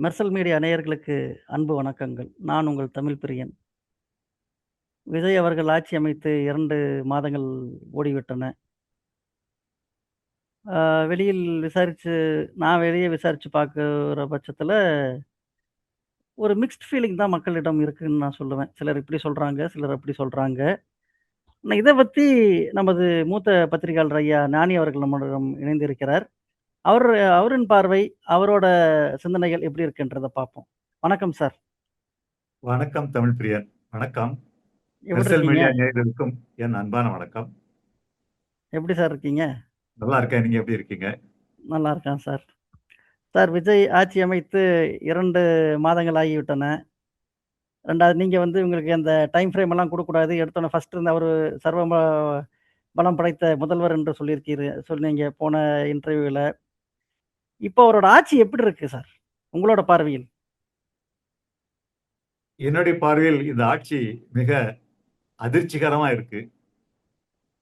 Mersal media நேயர்களுக்கு அன்பு வணக்கங்கள். நான் உங்கள் தமிழ் பிரியன். விஜய் அவர்கள் ஆட்சி அமைத்து 2 மாதங்கள் ஓடிவிட்டன. அ வெளியில் விசாரிச்சு நான் வெளிய விசாரிச்சு பார்க்குற பட்சத்தில, ஒரு மிக்ஸ்ட் ஃபீலிங் தான் மக்களிடம் இருக்குன்னு நான் சொல்லுவேன். சிலர் இப்படி சொல்றாங்க, சிலர் அப்படி சொல்றாங்க. இத பத்தி நமது மூத்த பத்திரிகையாளர் ஐயா ஞானி அவர்கள் நம்மிடம் இணைந்திருக்கிறார். அவர் அவரின் பார்வை, அவரோட சிந்தனைகள் எப்படி இருக்குன்றத பார்ப்போம். வணக்கம் சார். வணக்கம் தமிழ் பிரியன். வணக்கம். எப்படி மெர்சல் இருக்கீங்க? மீடியா நேயர்களுக்கும் என் அன்பான வணக்கம். எப்படி சார் இருக்கீங்க? நல்லா இருக்கேன். நீங்க எப்படி இருக்கீங்க? நல்லா இருக்கேன் சார். சார் விஜய் ஆட்சி அமைத்து 2 மாதங்கள் ஆகிவிட்டன. 2வது நீங்க வந்து உங்களுக்கு அந்த டைம் ஃப்ரேம் எல்லாம் குடுக்கக்கூடாது. எடுத்தோனே ஃபர்ஸ்ட் இருந்த அவரு சர்வ பலம் படைத்த முதல்வர் என்று சொன்னீங்க போன இன்டர்வியூல. இப்போ அவரோட ஆட்சி எப்படி இருக்கு சார்? உங்களோட பார்வையில்? என்னுடைய பார்வையில் இந்த ஆட்சி மிக அதிர்ச்சிகரமா இருக்கு.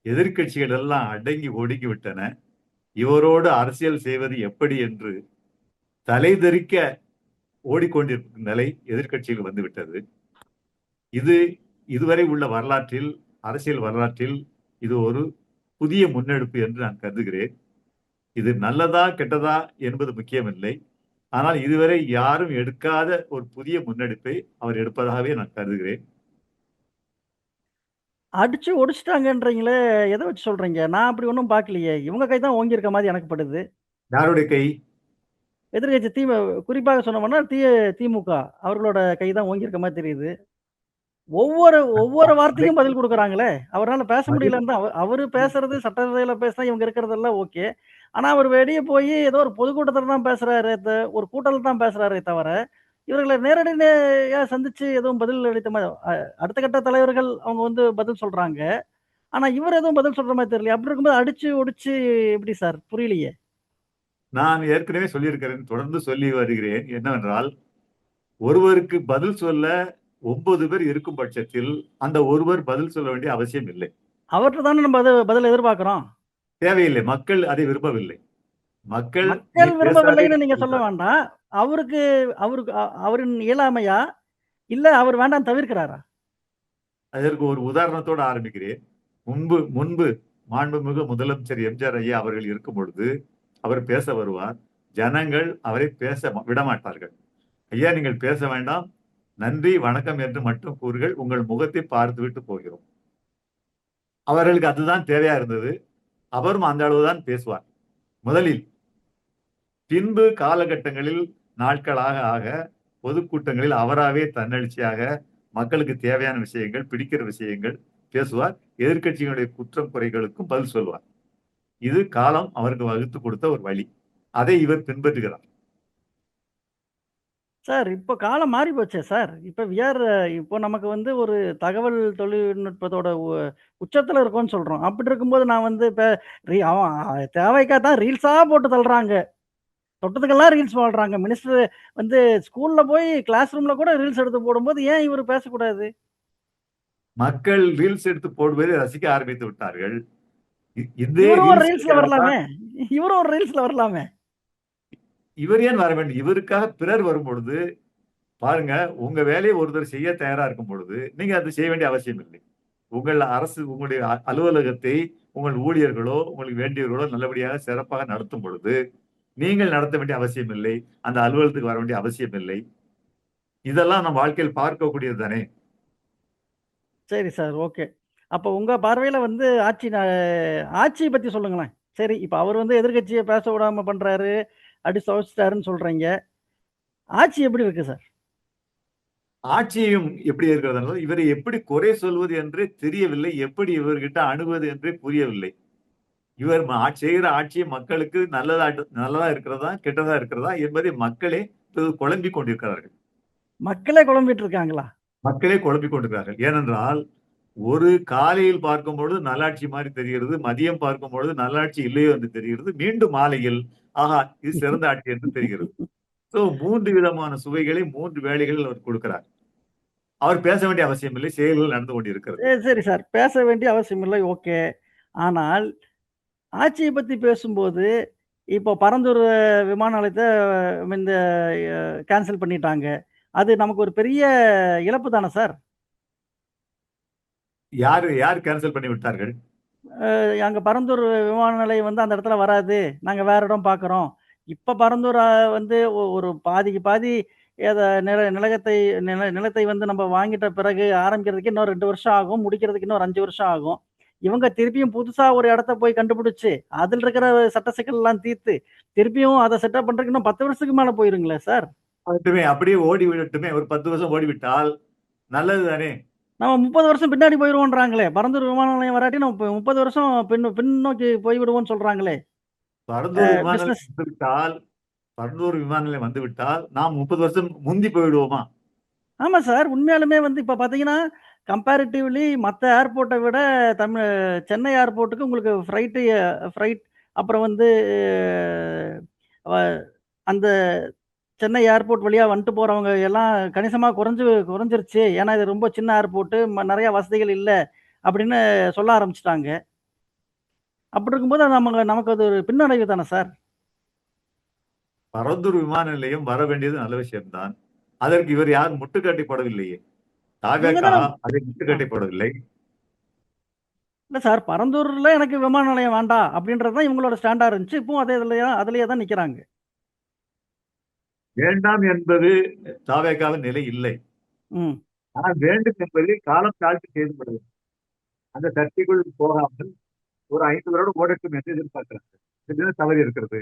எதிர்க்கட்சிகள் எல்லாம் அடங்கி ஒடுங்கி விட்டன. இவரோடு அரசியல் செய்வது எப்படி என்று தலைதெறிக்க ஓடிக்கொண்டிருக்கும் நிலை எதிர்க்கட்சியில் வந்துவிட்டது. இது இதுவரை உள்ள வரலாற்றில், அரசியல் வரலாற்றில் இது ஒரு புதிய முன்னெடுப்பு என்று நான் கருதுகிறேன். இது நல்லதா கெட்டதா என்பது முக்கியமில்லை. ஆனால் இதுவரை யாரும் எடுக்காத ஒரு புதிய முன்னெடுப்பை அவர் எடுப்பதாகவே நான் கருதுகிறேன். அடிச்சு ஒடிச்சுட்டாங்கன்றீங்களே, எத வச்சு சொல்றீங்க? நான் அப்படி ஒண்ணும் பார்க்கலையே. இவங்க கை தான் ஓங்கியிருக்க மாரி எனக்கு படுது. யாருடைய கை? எதிர்க்கட்சி குறிப்பாக சொல்லப்போனா திமுக அவர்களோட கை தான் ஓங்கியிருக்க மாரி தெரியுது. ஒவ்வொரு ஒவ்வொரு வார்த்தைக்கும் பதில் குடுக்குறாங்களே! அவரால பேச பதில் முடியலன்னு தான். அவரு பேசுறது சட்டசபையில பேசினா இவங்க இருக்கிறதெல்லாம் ஓகே. ஆனா, அவரு வெளிய போயி ஏதோ ஒரு பொதுக்கூட்டத்துல தான் பேசுறாரே ஒரு கூட்டத்துல தான் பேசுறாரே தவிர, இவர்கள நேரடியா சந்திச்சு எதுவும் பதில் அளித்த அடுத்த கட்ட தலைவர்கள் அவங்க வந்து பதில் சொல்றாங்க. ஆனா, இவரு எதுவும் பதில் சொல்ற மாரி தெரியலையே! அப்படி இருக்கும்போது அடிச்சு, ஒடிச்சு எப்படி சார்? புரியலையே! நான் ஏற்கனவே சொல்லியிருக்கிறேன், தொடர்ந்து சொல்லி வருகிறேன். என்னவென்றால், ஒருவருக்கு பதில் சொல்ல 9 பேர் இருக்கும் பட்சத்தில், அந்த ஒருவர் பதில் சொல்ல வேண்டிய அவசியம் இல்லை. அவர்ட்ட தானே நம்ம பதில் எதிர்பார்க்கிறோம். தேவையில்லை. மக்கள் அதை விரும்பவில்லை. மக்கள் நீ மக்கள் பேசாதே விரும்பவில்லைன்னு என்று நீங்க சொல்ல சொல்கிறார். வேண்டாம். அவருக்கு அவருக்கு அவரின் இயலாமையா? இல்ல அவர் வேண்டான்னு தவிர்க்கிறாரா? அதற்கு ஒரு உதாரணத்தோடு ஆரம்பிக்கிறேன். முன்பு முன்பு மாண்புமிகு முதலமைச்சர் எம்ஜிஆர் ஐயா அவர்கள் இருக்கும் பொழுது, அவர் பேச வருவார். ஜனங்கள் அவரை பேச விடமாட்டார்கள். ஐயா நீங்கள் பேச வேண்டாம். நன்றி, வணக்கம் என்று மட்டும் கூறுங்கள். உங்கள் முகத்தை பார்த்துவிட்டு போகிறோம். அவர்களுக்கு அதுதான் தேவையா இருந்தது. அவரும் அந்த அளவுதான் பேசுவார். முதலில். பின்பு காலகட்டங்களில் நாட்களாக ஆக பொதுக்கூட்டங்களில் அவராவே தன்னெழுச்சியாக மக்களுக்கு தேவையான விஷயங்கள், பிடிக்கிற விஷயங்கள் பேசுவார். எதிர்க்கட்சிகளுடைய குற்றம் குறைகளுக்கும் பதில் சொல்வார். இது காலம் அவருக்கு வகுத்து கொடுத்த ஒரு வழி. அதை இவர் பின்பற்றுகிறார். சார், இப்போ காலம் மாறி போச்சே சார். இப்ப இப்போ நமக்கு வந்து ஒரு தகவல் தொழில்நுட்பத்தோட உச்சத்துல இருக்கோம்ன்னு சொல்றோம். அப்படி இருக்கும்போது நான் வந்து இப்ப அவன் தேவைக்கா தான் ரீல்ஸா போட்டு தள்ளுறாங்க. தொட்டதுக்கெல்லாம் ரீல்ஸ் போடுறாங்க. மினிஸ்டர் வந்து ஸ்கூல்ல போய் கிளாஸ் ரூம்ல கூட ரீல்ஸ் எடுத்து போடும்போது ஏன் இவரு பேசக்கூடாது? மக்கள் ரீல்ஸ் எடுத்து போடுவதை ரசிக்க ஆரம்பித்து விட்டார்கள். இதே இவரும் ஒரு ரீல்ஸ்ல ரீல்ஸுக்காகத்தான் வரலாமே! இவரும் ஒரு ரீல்ஸ்ல வரலாமே! இவர் ஏன் வர வேண்டும்? இவருக்காக பிறர் வரும் பொழுது பாருங்க, உங்க வேலையை ஒருத்தர் செய்ய தயாரா இருக்கும் பொழுது, நீங்க அதை செய்ய வேண்டிய அவசியம் இல்லை. உங்கள் அரசு உங்களுடைய அலுவலகத்தை உங்கள் ஊழியர்களோ, உங்களுக்கு வேண்டியவர்களோ நல்லபடியாக சிறப்பாக நடத்தும் பொழுது, நீங்கள் நடத்த வேண்டிய அவசியம் இல்லை. அந்த அலுவலகத்துக்கு வர வேண்டிய அவசியம் இல்லை. இதெல்லாம் நம் வாழ்க்கையில் பார்க்கக்கூடியது தானே! சரி சார், ஓகே. அப்போ உங்க பார்வையில வந்து ஆட்சிய பத்தி சொல்லுங்களேன். சரி, இப்ப அவரு வந்து எதிர்க்கட்சிய பேச விடாம பண்றாரு, அடிச்சு துவைச்சுட்டாருன்னு சொல்றீங்க. ஆட்சி எப்படி இருக்கு சார்? ஆட்சியும் எப்படி இருக்கிறது என்றால், இவரை எப்படி குறை சொல்வது என்றே தெரியவில்லை. எப்படி இவர்கிட்ட அணுகுவது என்றே புரியவில்லை. இவர் செய்கிற ஆட்சி மக்களுக்கு நல்லதா இருக்கிறதா, கெட்டதா இருக்கிறதா என்பதை மக்களே இப்போது குழம்பிக் கொண்டிருக்கிறார்கள். மக்களே குழம்பிட்டு இருக்காங்களா? மக்களே குழம்பிக் கொண்டிருக்கிறார்கள். ஏனென்றால், ஒரு காலையில் பார்க்கும்பொழுது நல்லாட்சி மாரி தெரிகிறது. மதியம் பார்க்கும்பொழுது நல்லாட்சி இல்லையோ என்று தெரிகிறது. மீண்டும் மாலையில், ஆஹா! இது சிறந்த ஆட்சி என்று தெரிகிறது. 3 விதமான சுவைகளை 3 வேளைகளில் அவர் கொடுக்கிறார். அவர் பேச வேண்டிய அவசியம் இல்லை. செயல்கள் நடந்து கொண்டிருக்கிறது. சரி சார். பேச வேண்டிய அவசியம் இல்லை. ஓகே. ஆனால் ஆட்சிய பத்தி பேசும்போது, இப்போ பரந்தூர் விமான நிலையத்த இந்த கேன்சல் பண்ணிட்டாங்க. அது நமக்கு ஒரு பெரிய இழப்பு தானே சார்? யாரு யார் கேன்சல் பண்ணி விட்டார்கள்? அங்க பரந்தூர் விமான நிலையம் வந்து அந்த இடத்துல வராது. நாங்க வேற இடம் பார்க்குறோம். இப்ப பரந்தூர் வந்து ஒரு பாதிக்கு பாதி எத நிலையத்தை நிலத்தை வந்து நம்ம வாங்கிட்ட பிறகு ஆரம்பிக்கிறதுக்கு இன்னும் 2 வருஷம் ஆகும். முடிக்கிறதுக்கு இன்னும் ஒரு 5 வருஷம் ஆகும். இவங்க திருப்பியும் புதுசா ஒரு இடத்த போய் கண்டுபிடிச்சு, அதில இருக்கிற சட்ட சிக்கல்லாம் தீர்த்து, திருப்பியும் அத செட்டப் பண்றதுக்கு இன்னும் 10 வருஷத்துக்கு மேல போயிருங்களே சார்! ஆகட்டுமே, அப்படியே ஓடி விடட்டுமே. ஒரு 10 வருஷம் ஓடிவிட்டால் நல்லது தானே. நம்ம 30 வருஷம் பின்னாடி போயிருவோன்றாங்களே! பரந்தூர் விமான நிலையம் வராட்டி நம்ம 30 வருஷம் பின்னோக்கி போய்விடுவோம்ன்னு சொல்றாங்களே! பரந்தூர் விமான பிசினஸ் நிலையம் வந்துவிட்டால் பரந்தூர் விமான நிலையம் வந்துவிட்டால் நாம் 30 வருஷம் முந்தி போய்விடுவோமா? ஆமா சார். உண்மையாலுமே வந்து இப்ப பார்த்தீங்கன்னா, கம்பேரிட்டிவ்லி மத்த ஏர்போர்ட்ட விட சென்னை ஏர்போர்ட்டுக்கு உங்களுக்கு ஃப்ரைட் அப்புறம் வந்து அ அந்த சென்னை ஏர்போர்ட் வழியா வந்துட்டு போறவங்க எல்லாம் கணிசமா குறைஞ்சிருச்சு. ஏன்னா, இது ரொம்ப சின்ன ஏர்போர்ட்டு நெறைய வசதிகள் இல்ல. அப்படின்னு சொல்ல ஆரம்பிச்சுட்டாங்க. அப்படி இருக்கும்போது அது நமக்கு அது ஒரு பின்னடைவு தானே சார். பரந்தூர் விமான நிலையம் வர வேண்டியது நல்ல விஷயம்தான். அதற்கு இவர் யாரும் முட்டுக்கட்டை போடவில்லையே. இவங்க தாவேகா தான அதை அ முட்டுக்கட்டை போடவில்லை. இல்ல சார் பரந்தூர்ல எனக்கு விமான நிலையம் வேண்டாம் அப்படின்றது தான் இவங்களோட ஸ்டாண்டா இருந்துச்சு. இப்பவும் அதிலேயே தான் நிக்கிறாங்க. வேண்டாம் என்பது தாவேகாவின் நிலை இல்லை. ம். ஆனால் வேண்டும் என்பது காலம் தாழ்த்தி செயல்படுவது. அந்த சர்ச்சைக்குள் போகாமல் ஒரு 5 வருடம் ஓடட்டும் என்று எதிர்பார்க்கிறாங்க. இதுல தவறு இருக்கிறது.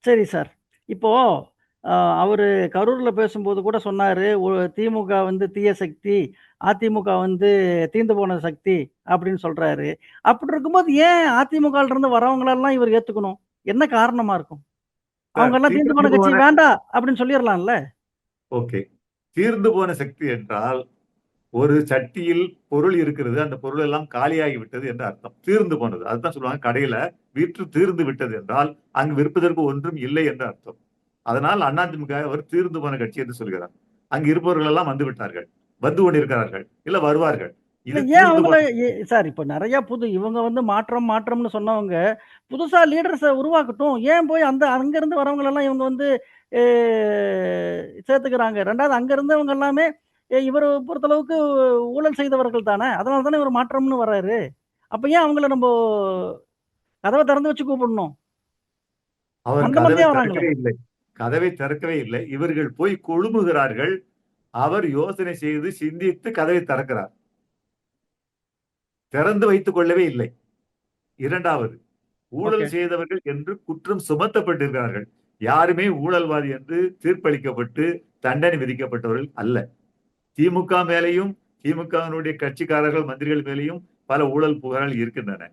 சரி சார். இப்போ அ அவரு கரூர்ல பேசும்போது கூட சொன்னாரு, திமுக வந்து தீய சக்தி, அதிமுக வந்து தீர்ந்து போன சக்தி அப்படின்னு சொல்றாரு. அப்படி இருக்கும்போது ஏன் அதிமுகல இருந்து வரவங்களெல்லாம் இவர் ஏத்துக்கணும்? என்ன காரணமா இருக்கும்? அவங்கலாம் தீர்ந்து தீர்ந்து போன கட்சி போன வேண்டாம் அப்படின்னு சொல்லிறலாம்ல. ஓகே. தீர்ந்து போன சக்தி என்றால் ஒரு சட்டியில் பொருள் இருக்கிறது. அந்த பொருள் எல்லாம் காலியாகி விட்டது என்று அர்த்தம். தீர்ந்து போனது. அதுதான் சொல்லுவாங்க கடையில விற்று தீர்ந்து விட்டது என்றால், அங்கு விற்பதற்கு ஒன்றும் இல்லை என்று அர்த்தம். அதனால் அதிமுக அவர் தீர்ந்து போன கட்சி என்று சொல்கிறார். அங்கு இருப்பவர்கள் எல்லாம் வந்து விட்டார்கள். வந்து கொண்டிருக்கிறார்கள். இல்ல வருவார்கள். இல்ல இது ஏன் தீர்ந்து அவங்கள போன கட்சி. சார் இப்ப நெறைய இவங்க வந்து மாற்றம்னு சொன்னவங்க, புதுசா லீடர்ஸ உருவாக்கட்டும். ஏன் போய் அங்கருந்து வரவங்களெல்லாம் இவங்க வந்து எ சேர்த்துக்கிறாங்க. 2வது அங்க இருந்தவங்க எல்லாமே இவர பொறுத்தளவுக்கு ஊழல் செய்தவர்கள் தானே! அதனால தானே இவரு மாற்றம்னு வராரு. அப்ப ஏன் அவங்கள நம்போ கதவ திறந்து வச்சு கூப்பிடணும்? அவர் மந்த கதவை மந்தயா வராங்களே! திறக்கவே இல்லை. கதவை திறக்கவே இல்லை. இவர்கள் போய் குழுமுகிறார்கள். அவர் யோசனை செய்து சிந்தித்து கதவை திறக்கிறார். திறந்து வைத்துக் கொள்ளவே இல்லை. 2வது ஊழல் ஓகே. செய்தவர்கள் என்று குற்றம் சுமத்தப்பட்டிருக்கிறார்கள். யாருமே ஊழல்வாதி என்று தீர்ப்பளிக்கப்பட்டு தண்டனை விதிக்கப்பட்டவர்கள் அல்ல. திமுக மேலேயும் திமுகவினுடைய கட்சிக்காரர்கள் மந்திரிகள் மேலேயும் பல ஊழல் புகார்கள் இருக்கின்றன.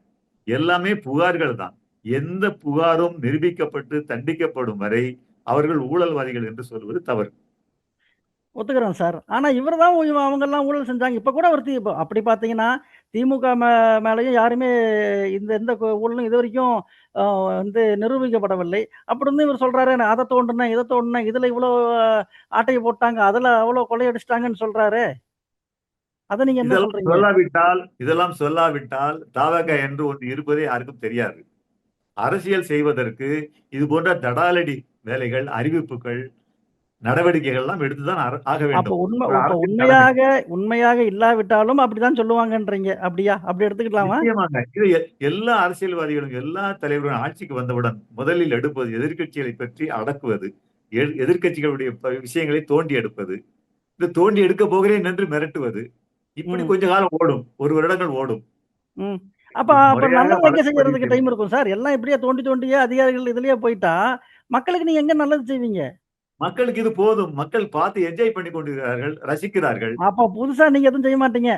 எல்லாமே புகார்கள் தான். எந்த புகாரும் நிரூபிக்கப்பட்டு தண்டிக்கப்படும் வரை அவர்கள் ஊழல்வாதிகள் என்று சொல்வது தவறு. ஒத்துக்கிறேன் சார். ஆனா இவரு தான் அவங்கலாம் ஊழல் செஞ்சாங்க. இப்ப கூட ஒரு இப்ப அப்படி பார்த்தீங்கன்னா, திமுக மேலயும் யாருமே எந்த ஊழலும் இதுவரைக்கும் அ வந்து நிரூபிக்கப்படவில்லை. அப்படி இருந்தும் இவர் சொல்றாரு, நான் அத தோண்டுனேன், இத தோண்டுனேன், இதுல இவ்வளோ ஆட்டைய போட்டாங்க, அதுல அவ்வளோ கொள்ளையடிச்சுட்டாங்கன்னு சொல்றாரே! அத நீங்க என்ன சொல்றீங்க? இதெல்லாம் சொல்லாவிட்டால் தவக என்று ஒன்று இருப்பதே யாருக்கும் தெரியாது. அரசியல் செய்வதற்கு இது போன்ற தடாலடி வேலைகள், அறிவிப்புகள், நடவடிக்கைகள் எல்லாம் எடுத்துதான் ஆக அப்ப வேண்டும். ஒரு இப்ப அரசின் தலைமை. உண்மையாக இல்லாவிட்டாலும் அப்படித்தான் சொல்லுவாங்கன்றீங்க. அப்படியா? அப்படி எடுத்துக்கலாமா? நிச்சயமாக. இது எல்லா அரசியல்வாதிகளும், எல்லா தலைவர்களும் ஆட்சிக்கு வந்தவுடன் முதலில் எடுப்பது எதிர்க்கட்சிகளை பற்றி அடக்குவது. எதிர்க்கட்சிகளுடைய விஷயங்களை தோண்டி எடுப்பது. இந்த தோண்டி எடுக்க போகிறேன் என்று மிரட்டுவது. இப்படி ம், கொஞ்ச காலம் ஓடும். 1 வருடங்கள் ஓடும். ம். அப்ப அப்ப முறையாக நல்லது எங்க வழக்கு பதிவு செய்யறதுக்கு டைம் செய்வது. இருக்கும் சார்? எல்லாம் இப்படியே தோண்டியே அதிகாரிகள் இதுலயே போயிட்டா, மக்களுக்கு நீங்க எங்க நல்லது செய்வீங்க? மக்களுக்கு இது போதும். மக்கள் பார்த்து என்ஜாய் பண்ணி கொண்டிருக்கிறார்கள், ரசிக்கிறார்கள். அப்ப புதுசா நீங்க எதுவும் செய்ய மாட்டீங்க.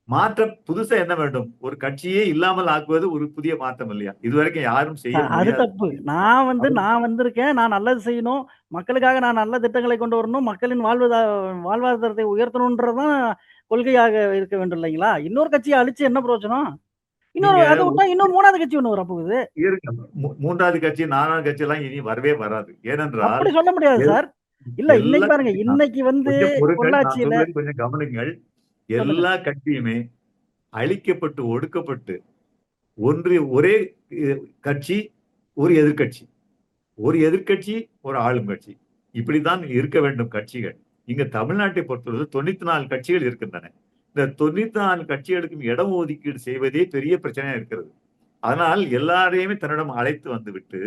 மாற்றம் புதுசா என்ன வேண்டும்? ஒரு கட்சியே இல்லாமல் ஆக்குவது ஒரு புதிய மாற்றம் இல்லையா? இதுவரைக்கும் யாரும் செய்ய அது முடியாத தப்பு. விஷயம். அவர் நான் வந்திருக்கேன். நான் நல்லது செய்யணும். மக்களுக்காக நான் நல்ல திட்டங்களை கொண்டு வரணும். மக்களின் வாழ்வாதாரத்தை உயர்த்தணும்ன்றது தான் கொள்கையாக இருக்க வேண்டும் இல்லைங்களா? இன்னொரு கட்சிய அழிச்சு என்ன பிரயோஜனம்? நீங்க அத விட்டா இன்னும் 3வது கட்சி ஒண்ணு வரப்போகுது. இருங்க. 3வது கட்சி, 4வது கட்சி எல்லாம் இனி வரவே வராது. ஏனென்றால் அப்படி சொல்ல முடியாது எல் சார். இல்ல இன்னைக்கு எல்லா பாருங்க. கட்சி தான். இன்னைக்கு வந்து கொஞ்சம் பொறுங்கள். நான் பொள்ளாச்சியில சொல்வதை கொஞ்சம் கவனிங்கள். சொல்லுங்க. எல்லா கட்சியுமே அழிக்கப்பட்டு, ஒடுக்கப்பட்டு ஒரே கட்சி ஒரு எதிர்க்கட்சி, ஒரு எதிர்க்கட்சி, ஒரு ஆளும் கட்சி. இப்படித்தான் இருக்க வேண்டும் கட்சிகள். இங்க தமிழ்நாட்டை பொறுத்தவரை 94 கட்சிகள் இருக்கின்றன. இந்த 94 கட்சிகளுக்கும் இடம் ஒதுக்கீடு செய்வதே பெரிய பிரச்சனையா இருக்கிறது. அதனால் எல்லாரையுமே தன்னிடம் அழைத்து வந்துவிட்டு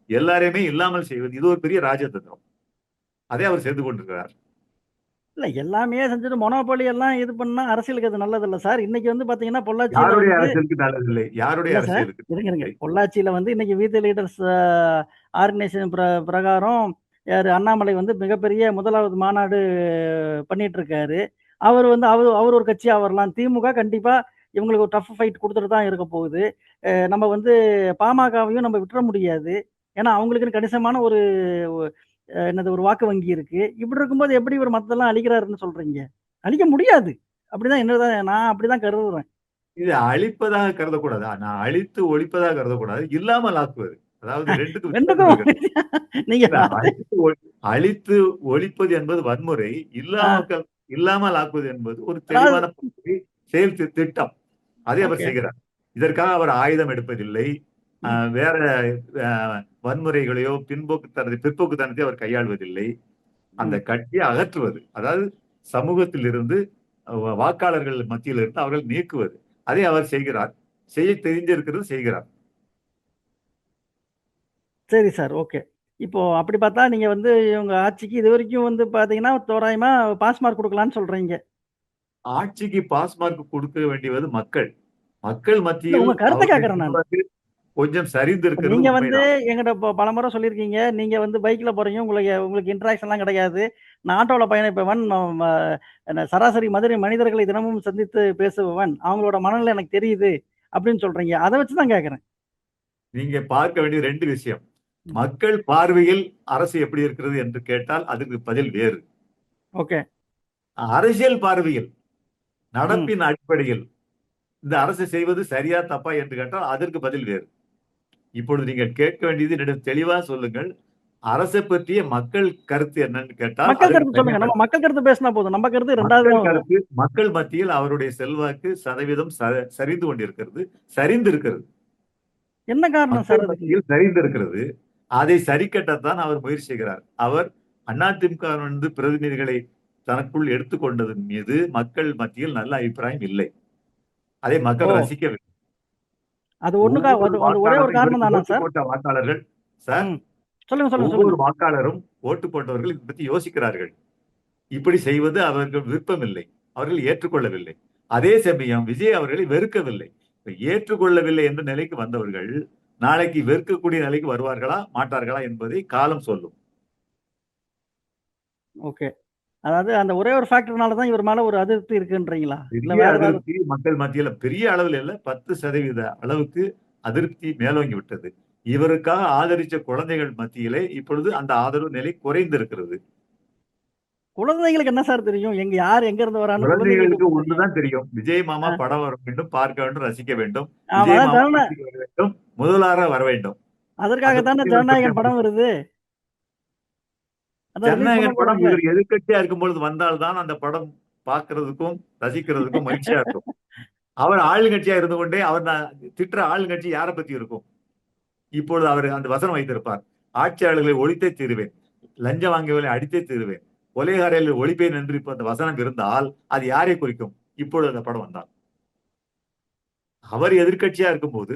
எல்லாரையுமே இல்லாமல் செய்வது இது ஒரு பெரிய ராஜதந்திரம். அதை அவர் செய்து கொண்டிருக்கிறார். இல்ல எல்லாமே செஞ்சுட்டு மொனோபோலி எல்லாம் இது பண்ணா அரசியலுக்கு அது நல்லது இல்ல சார். இன்னைக்கு வந்து பாத்தீங்கன்னா பொள்ளாச்சியில யாருடைய வந்து அரசியலுக்கு நல்லதில்லை? யாருடைய இல்ல சார். அரசியலுக்கு இருங்க, இருங்க. நல்லதில்லை? பொள்ளாச்சியில வந்து இன்னைக்கு வி தி லீடர்ஸ் ஆர்கனைசேஷன் பிரகாரம் யாரு அண்ணாமலை வந்து மிகப்பெரிய முதலாவது மாநாடு பண்ணிட்டு இருக்காரு. அவர் வந்து அவர் ஒரு கட்சியா வரலாம். திமுக கண்டிப்பா இவங்களுக்கு ஒரு டஃப் ஃபைட் குடுத்துட்டு தான் இருக்க போகுது. நம்ம வந்து பாமகவையும் நம்ம விட்டுற முடியாது. ஏன்னா, அவங்களுக்குன்னு கணிசமான ஒரு என்னது ஒரு வாக்கு வங்கி இருக்கு. இப்படி இருக்கும்போது எப்படி இவர் மத்ததெல்லாம் அழிக்கிறாருன்னு சொல்றீங்க? அழிக்க முடியாது. அப்படிதான் என்னதான் நான் அப்படிதான் கருதுறேன். இது அழிப்பதாக கருதக்கூடாது. நான் அழித்து ஒழிப்பதாக கருதக்கூடாது. இல்லாமல் ஆக்குவது. அதாவது 2க்கும் வித்தியாசம் 2க்கும் இருக்கிறது. நீங்க இல்ல வார்த்தை அழித்து ஒழிப்பது என்பது வன்முறை. ஆ இல்லாமல் ஆக்குவது என்பது ஒரு அதாவது தெளிவான செயல் திட்டம். அதை அவர் ஓகே. செய்கிறார். இதற்காக அவர் ஆயுதம் எடுப்பதில்லை. ம், வேற அ வன்முறைகளையோ, பிற்போக்குத்தனத்தை அவர் கையாள்வதில்லை. அந்த ம். கட்சியை அகற்றுவது. அதாவது சமூகத்தில் இருந்து வாக்காளர்கள் மத்தியில் இருந்து அவர்கள் நீக்குவது. அதை அவர் செய்கிறார். செய்ய தெரிந்திருக்கிறது செய்கிறார். சரி சார். ஓகே. இப்போ அப்படி பார்த்தா நீங்க வந்து இவங்க ஆட்சிக்கு இதுவரைக்கும் வந்து பார்த்தீங்கன்னா, தோராயமா பாஸ் மார்க் குடுக்கலான்னு சொல்றீங்க. ஆட்சிக்கு பாஸ் மார்க் கொடுக்க வேண்டியது மக்கள். மக்கள் இல்ல மத்தியில் உங்க கருத்த அவருடைய கேட்கிறேன் நானு. செல்வாக்கு கொஞ்சம் சரிந்து இப்ப இருக்கிறது நீங்க வந்து உண்மைதான். என்கிட்ட பலமுறை சொல்லியிருக்கீங்க. நீங்க வந்து பைக்ல போறீங்க. உங்களுக்கு உங்களுக்கு இன்டராக்ஷன்லாம் கிடையாது. நான் ஆட்டோல பயணிப்பவன். என்ன சராசரி மதுரை மனிதர்களை தினமும் சந்தித்து பேசுபவன். அவங்களோட மனநிலை எனக்கு தெரியுது. அப்படின்னு சொல்றீங்க. அத வச்சு தான் கேட்கிறேன். நீங்க பார்க்க வேண்டிய 2 விஷயம். ம். மக்கள் பார்வையில் அரசு எப்படி இருக்கிறது என்று கேட்டால் அதுக்கு பதில் வேறு. ஓகே. அரசியல் பார்வையில், ம். நடப்பின் அடிப்படையில் இந்த அரசு செய்வது சரியா தப்பா என்று கேட்டால் அதற்கு பதில் வேறு. இப்பொழுது நீங்கள் கேட்க வேண்டியது என்னிடம் தெளிவா சொல்லுங்கள். அரசை பற்றிய மக்கள் கருத்து என்னன்னு கேட்டால் மக்கள் அதற்கு கருத்து தனியா சொல்லுங்க. நம்ம பதில். மக்கள் கருத்து பேசினா போதும். நம்ம கருத்து 2வது மக்கள் தான் வரும். கருத்து மக்கள் மத்தியில் அவருடைய செல்வாக்கு சதவீதம் சரிந்து கொண்டிருக்கிறது. சரிந்து இருக்கிறது. என்ன காரணம் மக்கள் சார் அதுக்கு? மத்தியில் சரிந்து இருக்கிறது. அதை சரி கட்டத்தான் அவர் முயற்சி செய்கிறார். அவர் அதிமுக வந்து பிரதிநிதிகளை தனக்குள் எடுத்துக்கொண்டதன் மீது மக்கள் மத்தியில் நல்ல அபிப்பிராயம் இல்லை. அதை மக்கள் ஓ! ரசிக்கவில்லை. அது ஒவ்வொரு அது அது ஒரே ஒரு வாக்காளரும் காரணம் இவருக்கு தானா ஓட்டு சார்? போட்ட வாக்காளர்கள் சார் ம். சொல்லுங்க, சொல்லுங்க, ஒவ்வொரு சொல்லுங்க. வாக்காளரும் ஓட்டு போட்டவர்கள் இதை பத்தி யோசிக்கிறார்கள். இப்படி செய்வது அவர்கள் விருப்பமில்லை. அவர்கள் ஏற்றுக்கொள்ளவில்லை. அதே சமயம் விஜய் அவர்களை வெறுக்கவில்லை. இப்ப ஏற்றுக்கொள்ளவில்லை என்ற நிலைக்கு வந்தவர்கள் நாளைக்கு வெறுக்கக்கூடிய நிலைக்கு வருவார்களா மாட்டார்களா என்பதை காலம் சொல்லும். ஓகே. அதாவது அந்த ஒரே ஒரு ஃபேக்டர்னால தான் இவர் மேல ஒரு அதிருப்தி இருக்குன்றீங்களா? இல்ல பெரிய வேற ஏதாவது அதிருப்தி மக்கள் மத்தியில பெரிய அளவில் இல்ல 10% அளவுக்கு அதிருப்தி மேலோங்கி விட்டது. இவருக்காக ஆதரிச்ச குழந்தைகள் மத்தியிலே இப்பொழுது அந்த ஆதரவு நிலை குறைந்திருக்கிறது. குழந்தைகளுக்கு என்ன சார் தெரியும்? யார் எங்க இருந்து வரான்னு குழந்தைகளுக்கு குழந்தைகளுக்கு எப்படி தெரியும்? ஒன்றுதான் தெரியும். விஜய் மாமா அ படம் வர வேண்டும், பார்க்க வேண்டும், ரசிக்க வேண்டும். ஆமா. விஜய் அதான் மாமா ஆட்சிக்கு வர வேண்டும், முதல்வரா வர வேண்டும். அதற்காக அதை தானே பத்தி இவர் ஜனநாயகன் கொஞ்சம் படம் வருது. அதான் ரிலீஸ் பண்ண ஜனநாயகன் படம் போறாங்க. இவர் எதிர்க்கட்சியா இருக்கும்பொழுது வந்தால்தான் அந்த படம் பார்க்கிறதுக்கும், ரசிக்கிறதுக்கும் மகிழ்ச்சியா இருக்கும். அவர் ஆளுங்கட்சியா இருந்து கொண்டே அவர் திட்டுற ஆளுங்கட்சி யாரை பத்தி இருக்கும்? இப்பொழுது அவர் அந்த வசனம் வைத்திருப்பார். ஆட்சியாளர்களை ஒழித்தே தீருவேன். லஞ்சம் வாங்கியவர்களை அடித்தே தீருவேன். கொலைகாரர்களை ஒழிப்பேன் என்று இப்ப அந்த வசனம் இருந்தால் அது யாரை குறிக்கும்? இப்பொழுது அந்த படம் வந்தால். அவர் எதிர்க்கட்சியா இருக்கும்போது